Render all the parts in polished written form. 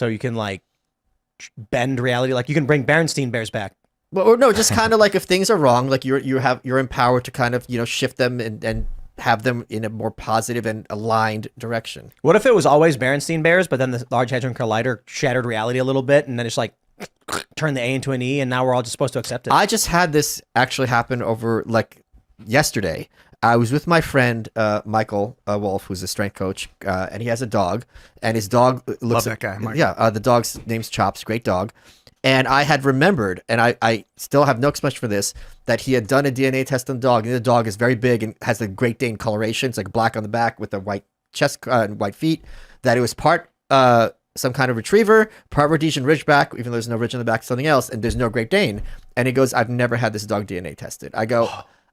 So you can like bend reality. Like you can bring Berenstain Bears back. Well, or no, just kind of like if things are wrong, like you're empowered to kind of, you know, shift them and have them in a more positive and aligned direction. What if it was always Berenstain Bears, but then the Large Hadron Collider shattered reality a little bit, and then it's like turned the A into an E, and now we're all just supposed to accept it? I just had this actually happen over like yesterday. I was with my friend Michael Wolf, who's a strength coach, and he has a dog, and his dog looks Love that guy, Michael. Yeah, the dog's name's Chops, great dog. And I had remembered, and I still have no explanation for this, that he had done a DNA test on the dog, and the dog is very big and has a Great Dane coloration. It's like black on the back with a white chest and white feet. That it was part some kind of retriever, part Rhodesian Ridgeback, even though there's no ridge on the back, something else, and there's no Great Dane. And he goes, I've never had this dog DNA tested. I go,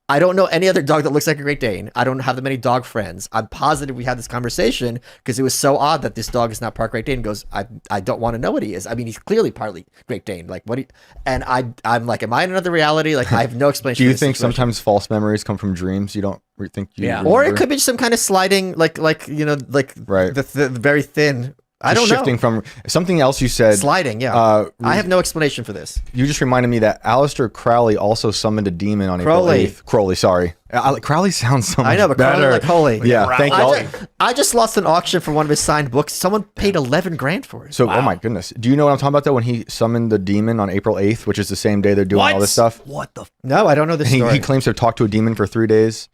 I don't know any other dog that looks like a Great Dane. I don't have that many dog friends. I'm positive we had this conversation because it was so odd that this dog is not part Great Dane. He goes, I don't want to know what he is. I mean, he's clearly partly Great Dane. Like what? And I'm like, am I in another reality? Like I have no explanation. Do you think sometimes false memories come from dreams? You don't think you remember? Or it could be just some kind of sliding, like you know, like right. the very thin. I don't shifting know. From something else you said. Sliding, yeah. I have no explanation for this. You just reminded me that Aleister Crowley also summoned a demon on April 8th. Crowley, sorry. Crowley sounds so much I know, but better. Crowley like holy. Yeah, thank you. I just lost an auction for one of his signed books. Someone paid $11,000 for it. So, oh my goodness. Do you know what I'm talking about though? When he summoned the demon on April 8th, which is the same day they're doing all this stuff. What the? No, I don't know this story. He claims to have talked to a demon for 3 days.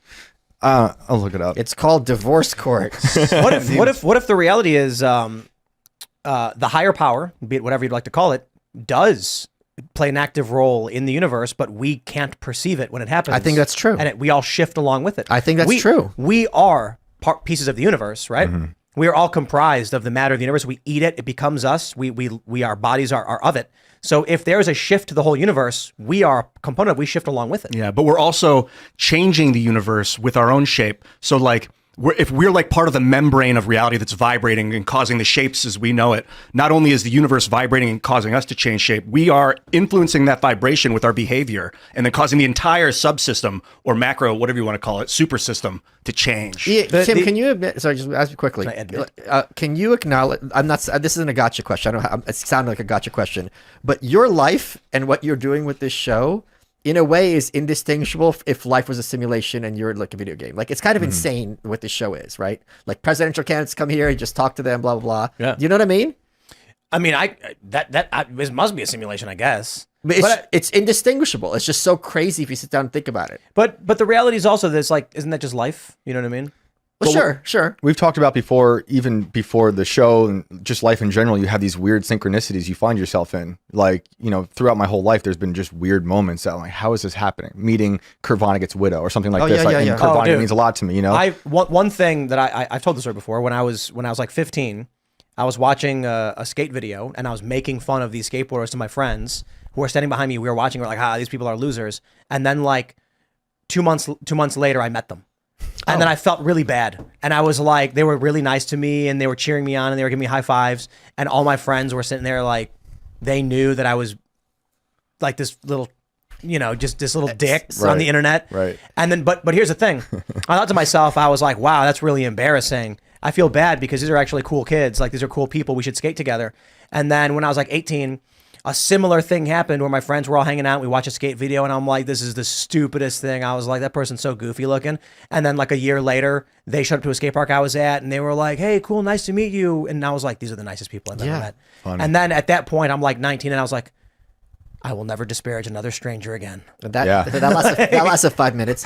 I'll look it up. It's called divorce court. What if the reality is the higher power, be it whatever you'd like to call it, does play an active role in the universe, but we can't perceive it when it happens? I think that's true. And we all shift along with it. I think that's true. We are pieces of the universe, right? Mm-hmm. We are all comprised of the matter of the universe. We eat it. It becomes us. Our bodies are of it. So if there's a shift to the whole universe, we are a component. We shift along with it. Yeah, but we're also changing the universe with our own shape. So like, if we're like part of the membrane of reality that's vibrating and causing the shapes as we know it, not only is the universe vibrating and causing us to change shape, we are influencing that vibration with our behavior and then causing the entire subsystem or macro, whatever you want to call it, super system to change. Yeah, Tim, can you admit, sorry, just ask you quickly. Can you acknowledge, this isn't a gotcha question. I don't know, it sounded like a gotcha question, but your life and what you're doing with this show in a way is indistinguishable if life was a simulation and you're like a video game. Like it's kind of insane what this show is, right? Like presidential candidates come here, you just talk to them, blah, blah, blah. Yeah. You know what I mean? I mean, it must be a simulation, I guess. But it's indistinguishable. It's just so crazy if you sit down and think about it. But the reality is also this, like, isn't that just life? You know what I mean? Well, sure. We've talked about before, even before the show and just life in general, you have these weird synchronicities you find yourself in. Like, you know, throughout my whole life, there's been just weird moments that I'm like, how is this happening? Meeting Kurt Vonnegut's widow or something like this. And Kurt Vonnegut means a lot to me, you know? One thing that I've told this story before, when I was like 15, I was watching a skate video and I was making fun of these skateboarders to my friends who were standing behind me. We were watching, we're like, these people are losers. And then like 2 months later, I met them. And then I felt really bad. And I was like, they were really nice to me and they were cheering me on and they were giving me high fives. And all my friends were sitting there like, they knew that I was like this little, you know, just this little dick on the internet. Right. And then, but here's the thing. I thought to myself, I was like, wow, that's really embarrassing. I feel bad because these are actually cool kids. Like these are cool people. We should skate together. And then when I was like 18, a similar thing happened where my friends were all hanging out. We watched a skate video and I'm like, this is the stupidest thing. I was like, that person's so goofy looking. And then like a year later, they showed up to a skate park I was at and they were like, hey, cool, nice to meet you. And I was like, these are the nicest people I've ever met. Funny. And then at that point, I'm like 19 and I was like, I will never disparage another stranger again. That lasted 5 minutes.